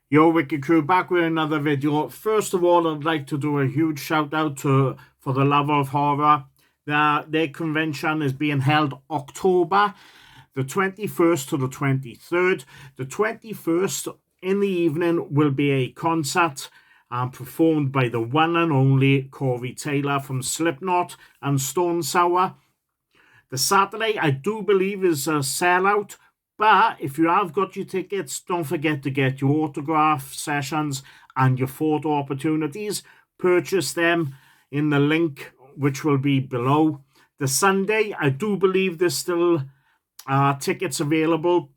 Yo, Wicked Crew, back with another video. First of all, I'd like to do a huge shout out to For the Love of Horror. Their convention is being held October the 21st to the 23rd. The 21st in the evening will be a concert performed by the one and only Corey Taylor from Slipknot and Stone Sour. The Saturday, I do believe, is a sellout. But if you have got your tickets, don't forget to get your autograph sessions and your photo opportunities. Purchase them in the link, which will be below. The Sunday, I do believe there's still tickets available,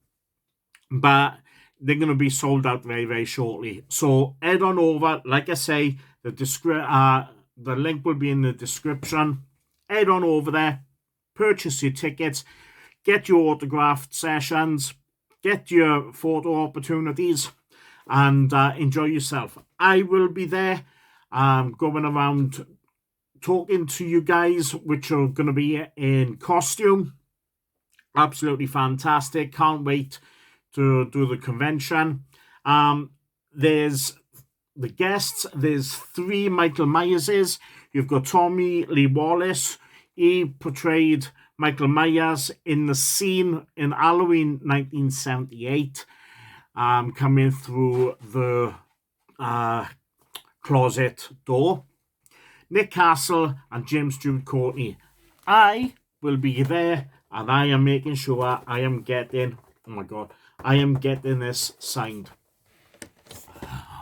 but they're going to be sold out very, very shortly. So head on over. Like I say, the link will be in the description. Head on over there. Purchase your tickets. Get your autographed sessions, get your photo opportunities, and enjoy yourself. I will be there going around talking to you guys, which are going to be in costume. Absolutely fantastic. Can't wait to do the convention. There's the guests. There's 3 Michael Myerses. You've got Tommy Lee Wallace. He portrayed Michael Myers in the scene in Halloween 1978, coming through the closet door. Nick Castle and James Stewart Courtney. I will be there, and I am making sure I am getting, I am getting this signed.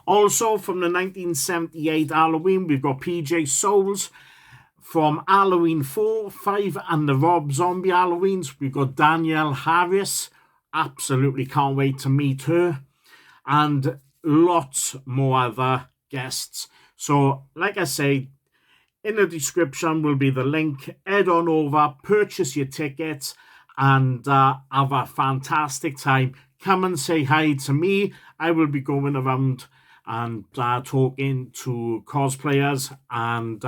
Also, from the 1978 Halloween, we've got PJ Souls. From Halloween 4, 5, and the Rob Zombie Halloweens, we've got Danielle Harris. Absolutely can't wait to meet her. And lots more other guests. So, like I say, in the description will be the link. Head on over, purchase your tickets, and have a fantastic time. Come and say hi to me. I will be going around and talking to cosplayers and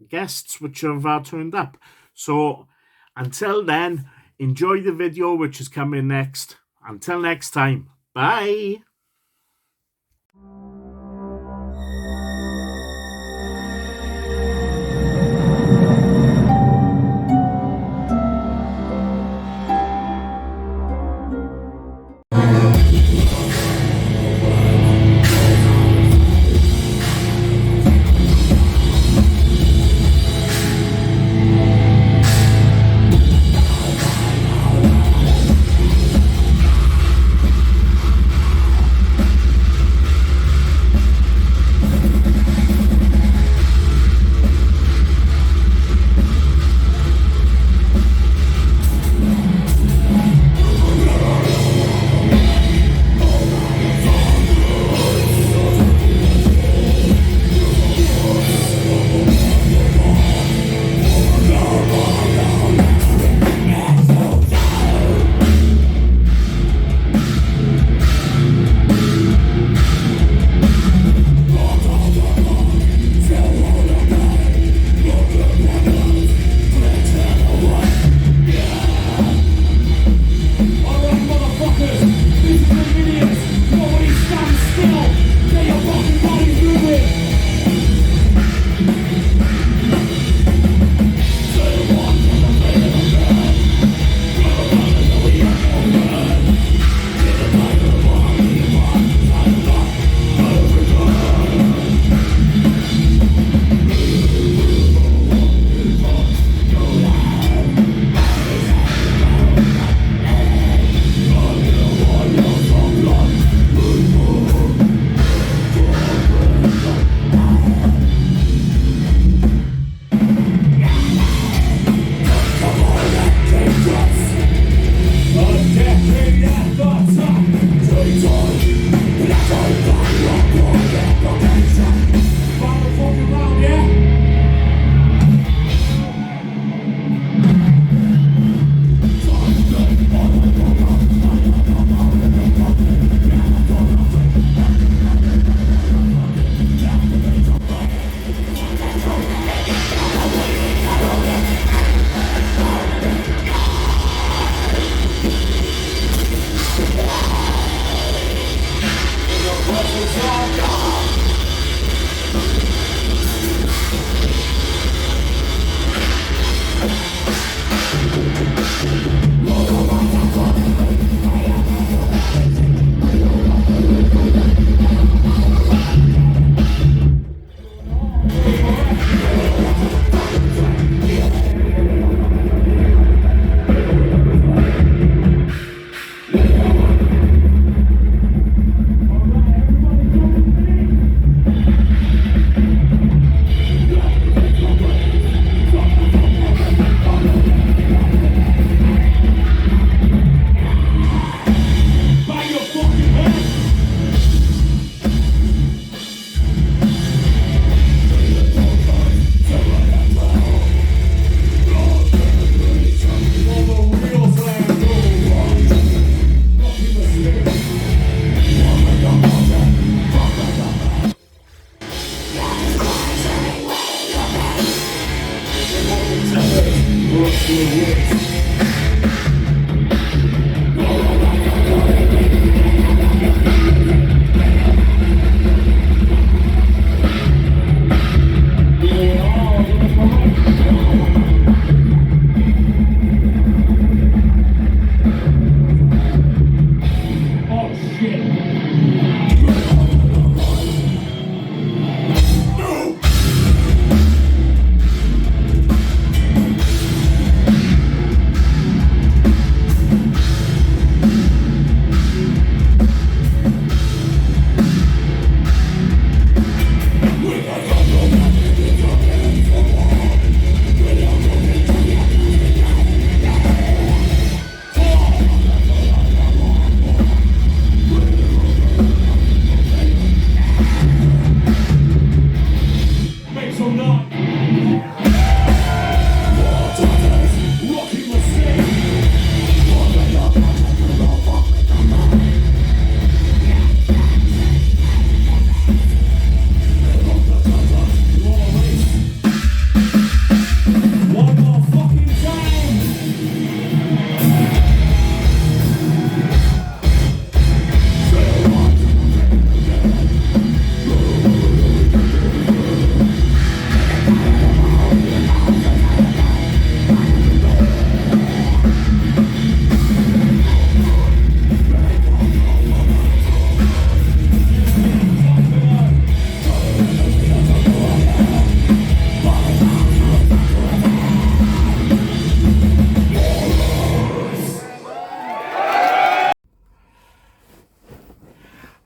guests which have turned up. So until then, enjoy the video which is coming next. Until next time, bye.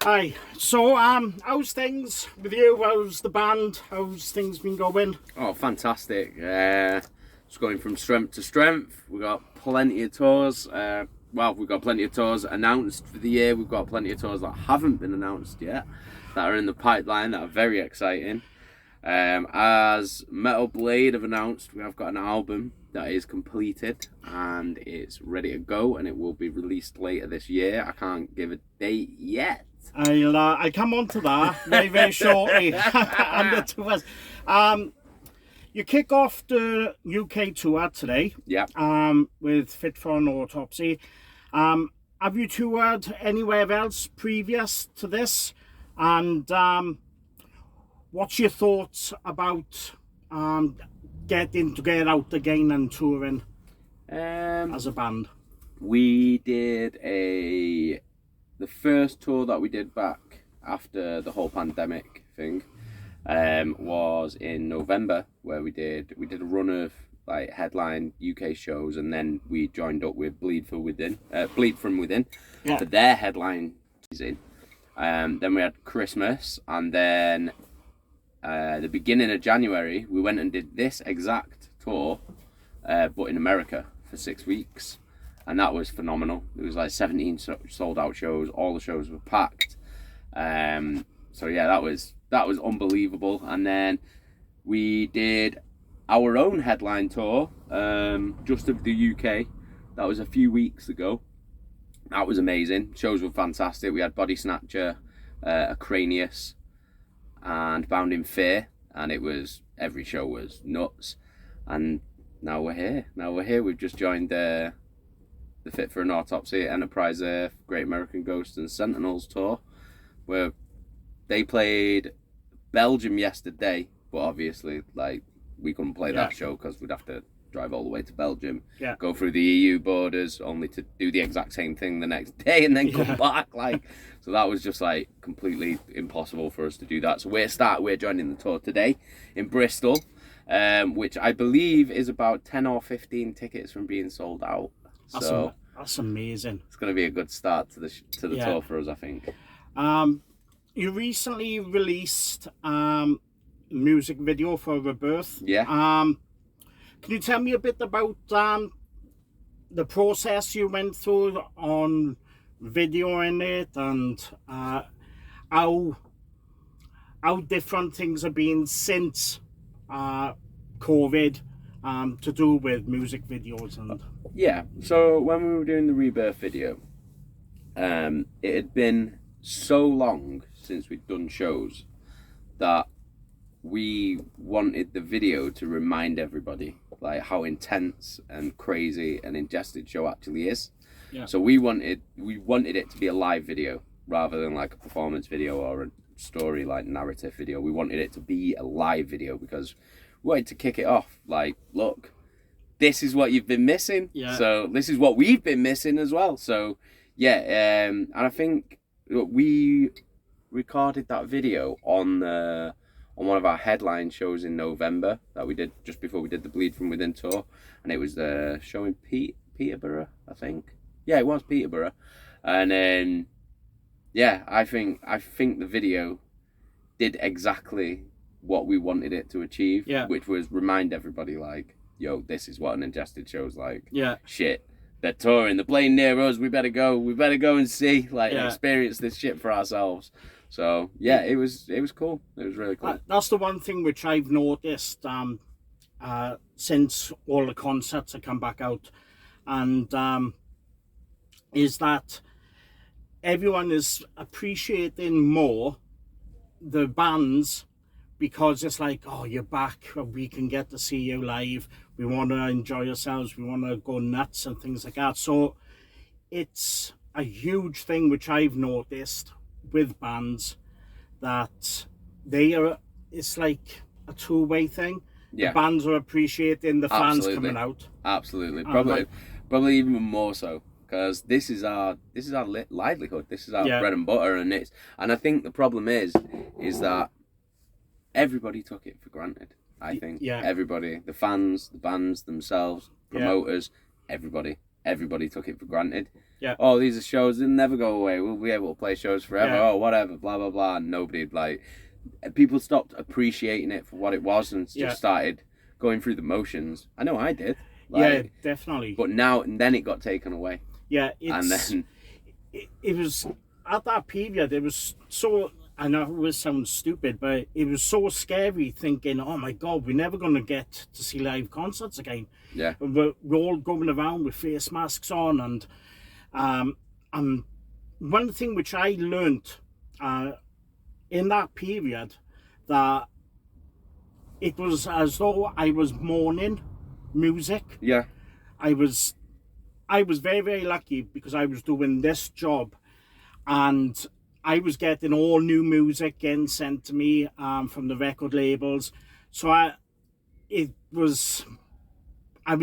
Hi, so how's things with you? How's the band? How's things been going? Oh, fantastic. It's going from strength to strength. We've got plenty of tours. We've got plenty of tours announced for the year. We've got plenty of tours that haven't been announced yet, that are in the pipeline, that are very exciting. As Metal Blade have announced, we have got an album that is completed and it's ready to go, and it will be released later this year. I can't give a date yet. I'll come on to that very shortly. And the tours. You kick off the UK tour today. Yeah. With Fit For An Autopsy. Have you toured anywhere else previous to this? And what's your thoughts about getting out again and touring as a band? We did the first tour that we did back after the whole pandemic thing was in November, where we did a run of like headline UK shows, and then we joined up with Bleed From Within for their headline season. Then we had Christmas, and then the beginning of January we went and did this exact tour, but in America for 6 weeks, and that was phenomenal. It was like 17 sold out shows. All the shows were packed. So yeah, that was unbelievable. And then we did our own headline tour, just of the UK. That was a few weeks ago. That was amazing. Shows were fantastic. We had Body Snatcher, Acranius, and Bound in Fear, and every show was nuts. And now we're here. We've just joined the Fit For An Autopsy, Enterprise Earth, Great American Ghost and Sentinels tour. We're they played Belgium yesterday, but obviously, like, we couldn't play that show because we'd have to drive all the way to Belgium, go through the EU borders, only to do the exact same thing the next day and then come back. Like, so that was just like completely impossible for us to do that. So we're joining the tour today in Bristol, which I believe is about 10 or 15 tickets from being sold out. So that's amazing. It's going to be a good start to the tour for us, I think. You recently released music video for Rebirth. Yeah. Can you tell me a bit about the process you went through on videoing it, and how different things have been since COVID to do with music videos? And yeah, so when we were doing the Rebirth video, it had been so long since we'd done shows that we wanted the video to remind everybody like how intense and crazy an Ingested show actually is. Yeah. So we wanted it to be a live video rather than like a performance video or a story like narrative video. We wanted it to be a live video because we wanted to kick it off like, look, this is what you've been missing. Yeah. So this is what we've been missing as well. So yeah, and I think we recorded that video on one of our headline shows in November that we did just before we did the Bleed From Within tour, and it was the show in Peterborough, I think. Yeah, it was Peterborough, and then I think the video did exactly what we wanted it to achieve, which was remind everybody like, yo, this is what an Ingested show's like. Yeah. Shit, they're touring, they're playing near us. We better go and see, like, experience this shit for ourselves. So yeah, it was cool. It was really cool. That's the one thing which I've noticed since all the concerts have come back out, and is that everyone is appreciating more the bands, because it's like, oh, you're back, we can get to see you live, we want to enjoy ourselves, we want to go nuts and things like that. So it's a huge thing which I've noticed with bands, that it's like a two-way thing. The bands are appreciating the fans coming out. Absolutely. Probably even more so, because this is our livelihood, this is our bread and butter, and I think the problem is that everybody took it for granted. I think everybody, the fans, the bands themselves, promoters, everybody took it for granted. Yeah. Oh, these are shows, they'll never go away, we'll be able to play shows forever. Oh, whatever, blah blah blah. And nobody, like, people stopped appreciating it for what it was and just started going through the motions. I know I did. Like, definitely. But now and then it got taken away. Yeah, and then it was at that period. It was so. I know it sounds stupid, but it was so scary thinking, oh my God, we're never going to get to see live concerts again. Yeah. We're all going around with face masks on, and one thing which I learnt in that period, that it was as though I was mourning music. Yeah. I was very, very lucky because I was doing this job, and I was getting all new music getting sent to me from the record labels. So I was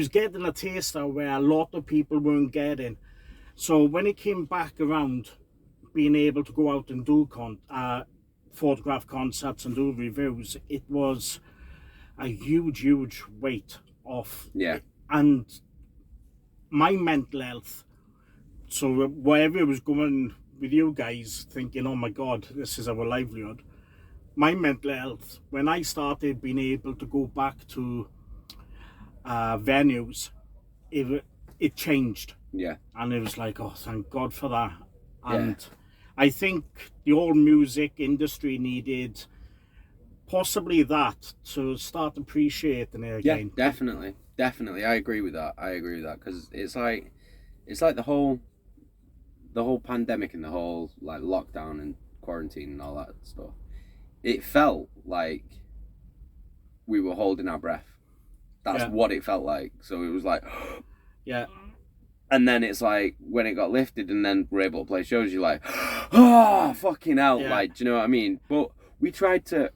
getting a taster where a lot of people weren't getting. So when it came back around, being able to go out and do photograph concerts and do reviews, it was a huge weight off. Yeah. And my mental health, so wherever it was going with you guys, thinking, oh my God, this is our livelihood, my mental health, when I started being able to go back to venues, it changed. Yeah. And it was like, oh, thank God for that. And I think the whole music industry needed possibly that to start appreciating it again. Yeah, definitely. I agree with that. Because it's like the whole pandemic and the whole like lockdown and quarantine and all that stuff. It felt like we were holding our breath. That's what it felt like. So it was like, yeah. And then it's like when it got lifted and then we're able to play shows, you're like, oh, fucking hell. Yeah. Like, do you know what I mean? But we tried to,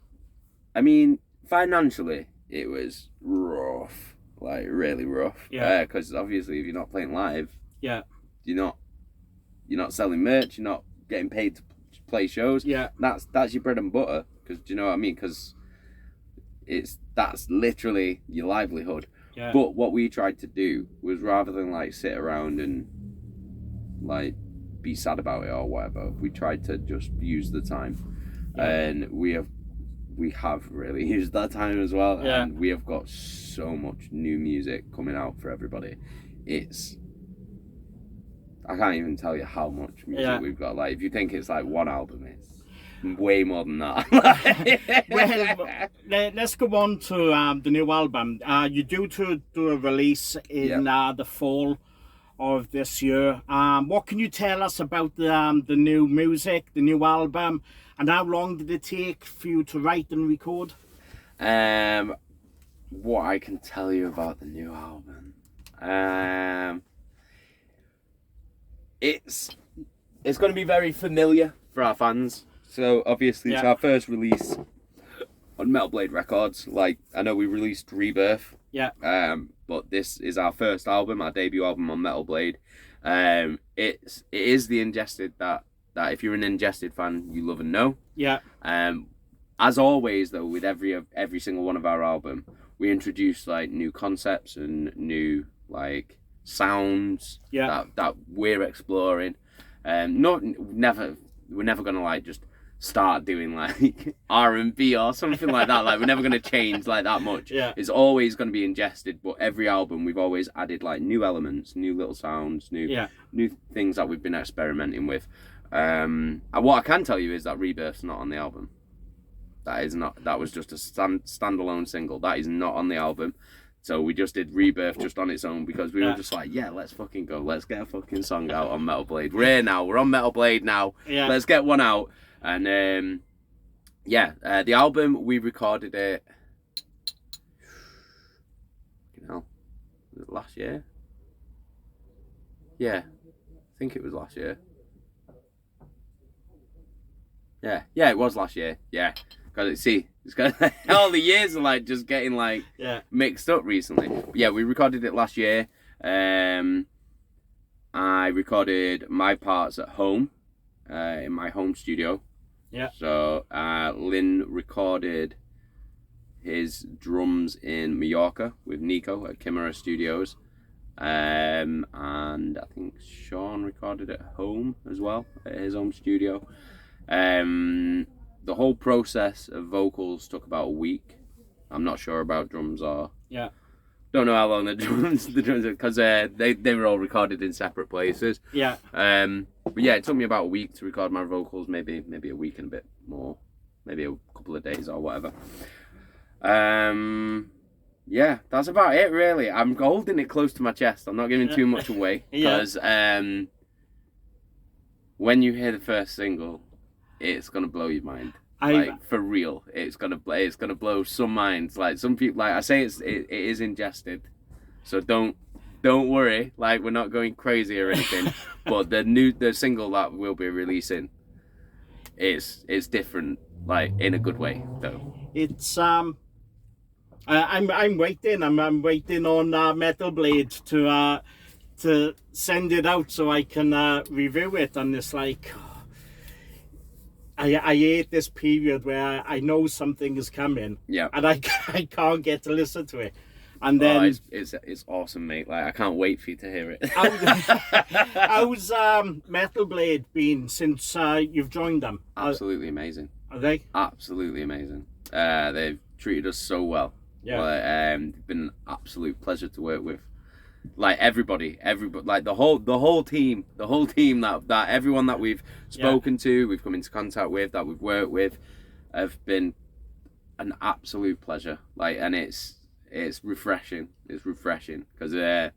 I mean, financially, it was rough. Like, really rough. Yeah. Because obviously, if you're not playing live, Yeah. you're not selling merch, you're not getting paid to play shows. Yeah. That's your bread and butter. Because, do you know what I mean? Because that's literally your livelihood. Yeah. But what we tried to do was, rather than like sit around and like be sad about it or whatever, we tried to just use the time. Yeah. And we have really used that time as well. Yeah. And we have got so much new music coming out for everybody. I can't even tell you how much music we've got. Like, if you think it's like one album, it's way more than that. Well, let's go on to the new album. You're due to do a release in the fall of this year. What can you tell us about the new music, the new album, and how long did it take for you to write and record? What I can tell you about the new album, it's going to be very familiar for our fans. So obviously it's our first release on Metal Blade Records. Like, I know we released Rebirth. Yeah. But this is our first album, our debut album on Metal Blade. It is the Ingested that if you're an Ingested fan, you love and know. Yeah. As always though, with every single one of our album, we introduce like new concepts and new like sounds that we're exploring. We're never gonna like just start doing like R&B or something like that. Like, we're never going to change like that much. Yeah. It's always going to be Ingested, but every album we've always added like new elements, new little sounds, new things that we've been experimenting with. And what I can tell you is that Rebirth's not on the album. That was just a standalone single. That is not on the album. So we just did Rebirth just on its own because we were just like, yeah, let's fucking go. Let's get a fucking song out on Metal Blade. We're here now. We're on Metal Blade now. Yeah. Let's get one out. And the album, we recorded it, was it last year? Yeah, I think it was last year. Yeah, it was last year. Yeah, because it's got all the years are like just getting like mixed up recently. But yeah, we recorded it last year. I recorded my parts at home, in my home studio. Yeah. So Lynn recorded his drums in Mallorca with Nico at Chimera Studios. And I think Sean recorded at home as well, at his home studio. The whole process of vocals took about a week. I'm not sure about drums or... Yeah. Don't know how long the drums because they were all recorded in separate places. Yeah. But yeah, it took me about a week to record my vocals, maybe a week and a bit more, maybe a couple of days or whatever. Yeah, that's about it really. I'm holding it close to my chest. I'm not giving too much away because when you hear the first single, it's gonna blow your mind. Like, for real, it's gonna blow some minds. Like, some people, like I say, it is Ingested, so don't worry. Like, we're not going crazy or anything. But the single that we'll be releasing, it's different, like in a good way though. It's I'm waiting. I'm waiting on Metal Blade to send it out so I can review it. And it's like, I hate this period where I know something is coming, and I can't get to listen to it, and then it's awesome, mate. Like, I can't wait for you to hear it. How's Metal Blade been since you've joined them? Absolutely amazing. Are they? Absolutely amazing. They've treated us so well. Yeah. It's been an absolute pleasure to work with. Like, everybody, like the whole team that everyone that we've spoken to, we've come into contact with, that we've worked with, have been an absolute pleasure. Like, and it's refreshing. It's refreshing because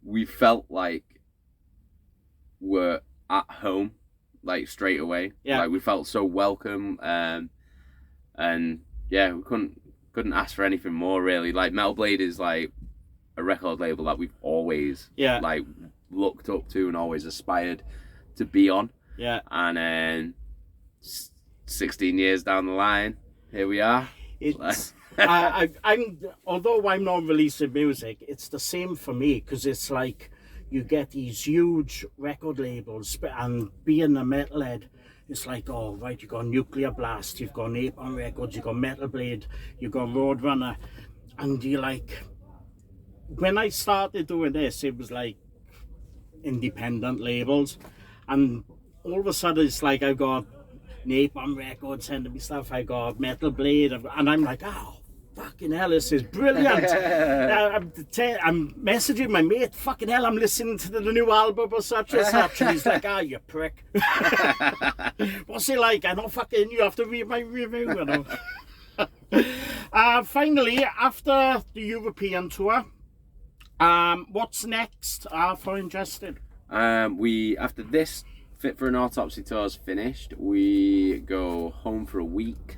we felt like we're at home, like, straight away. Yeah. Like, we felt so welcome, and yeah, we couldn't ask for anything more really. Like, Metal Blade is like a record label that we've always like looked up to and always aspired to be on. Yeah. And then 16 years down the line, here we are. It's I'm although I'm not releasing music, it's the same for me, because it's like you get these huge record labels, and being a metalhead, it's like, oh right, you got Nuclear Blast, you've got Napalm Records, you've got Metal Blade, you've got Roadrunner, and you like, when I started doing this, it was like independent labels, and all of a sudden it's like I've got Napalm Records sending me stuff, I got Metal Blade, and I'm like, oh fucking hell, this is brilliant. I'm messaging my mate, fucking hell, I'm listening to the new album or such and such, and he's like, you prick. What's it like? I know, fucking, you have to read my review, you know. Finally, after the European tour, what's next for Ingested? After this Fit For An Autopsy tour is finished, we go home for a week,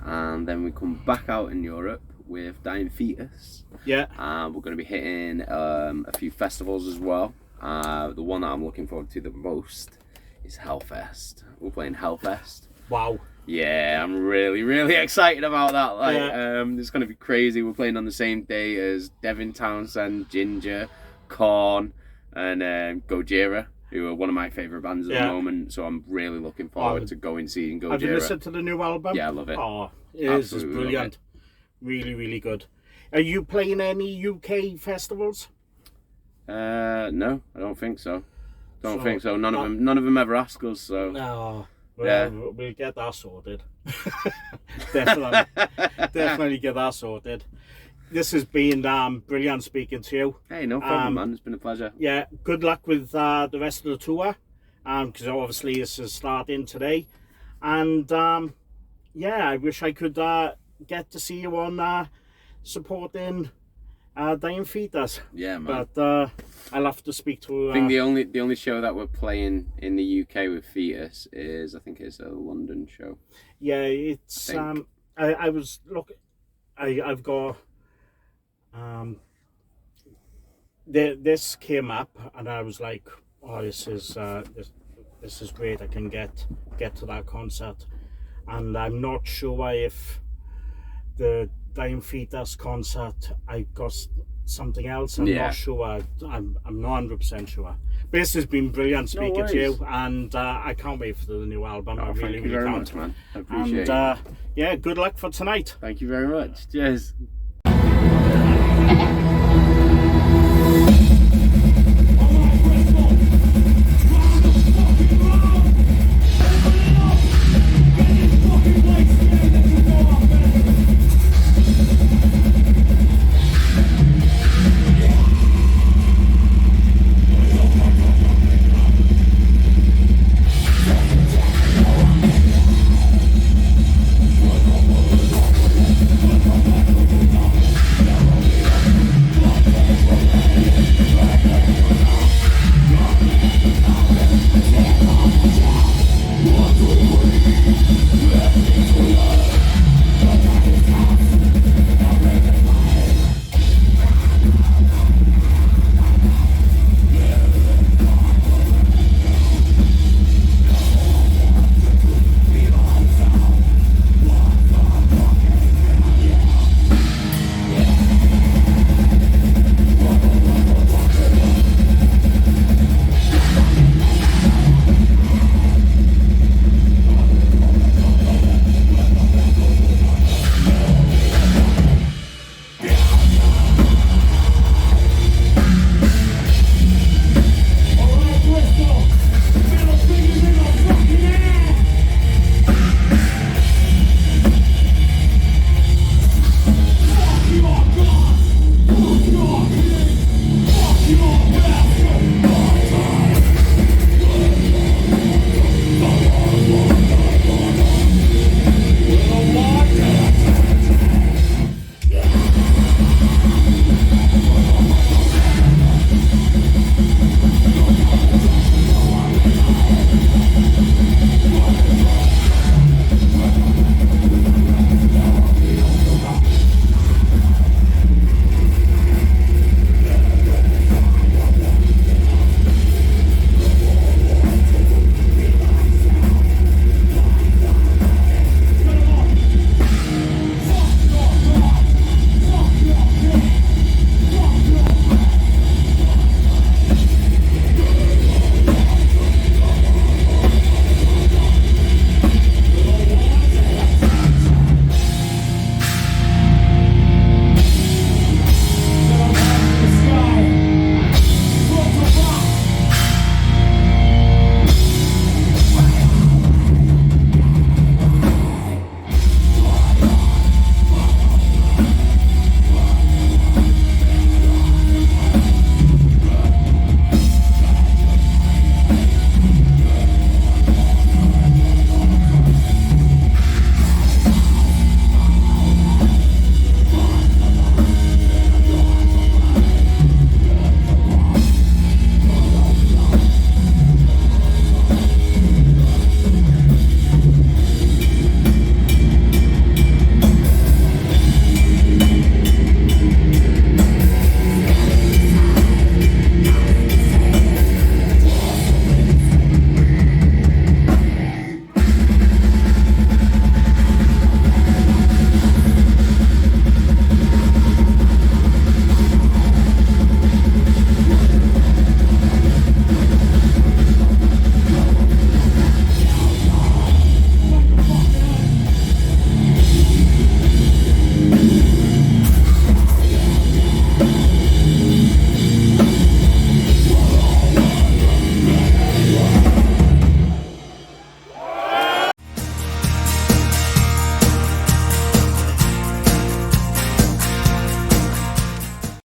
and then we come back out in Europe with Dying Fetus. Yeah. We're going to be hitting a few festivals as well. The one that I'm looking forward to the most is Hellfest. We're playing Hellfest. Wow. Yeah, I'm really, really excited about that. Like, it's going to be crazy. We're playing on the same day as Devin Townsend, Ginger, Korn, and Gojira, who are one of my favourite bands at the moment. So I'm really looking forward to going seeing Gojira. Have you listened to the new album? Yeah, I love it. Oh, it's brilliant. Really, really good. Are you playing any UK festivals? No, I don't think so. Don't think so. None of them ever ask us. So. No. Well, we'll get that sorted. Definitely get that sorted. This has been brilliant speaking to you. Hey, no problem, man. It's been a pleasure. Yeah, good luck with the rest of the tour, because obviously this is starting today. And yeah, I wish I could get to see you on supporting Dying Fetus. Yeah, man. But I'll have to speak to. I think the only show that we're playing in the UK with Fetus is, I think it's a London show. Yeah, it's I was looking. I've got this came up, and I was like, oh, this is great. I can get to that concert, and I'm not sure if the Dying Fetus concert I got something else. I'm not sure. I'm not 100% sure. But this has been brilliant speaking to you, and I can't wait for the new album. I really, thank you very much, man. I appreciate it. Yeah, good luck for tonight. Thank you very much. Cheers.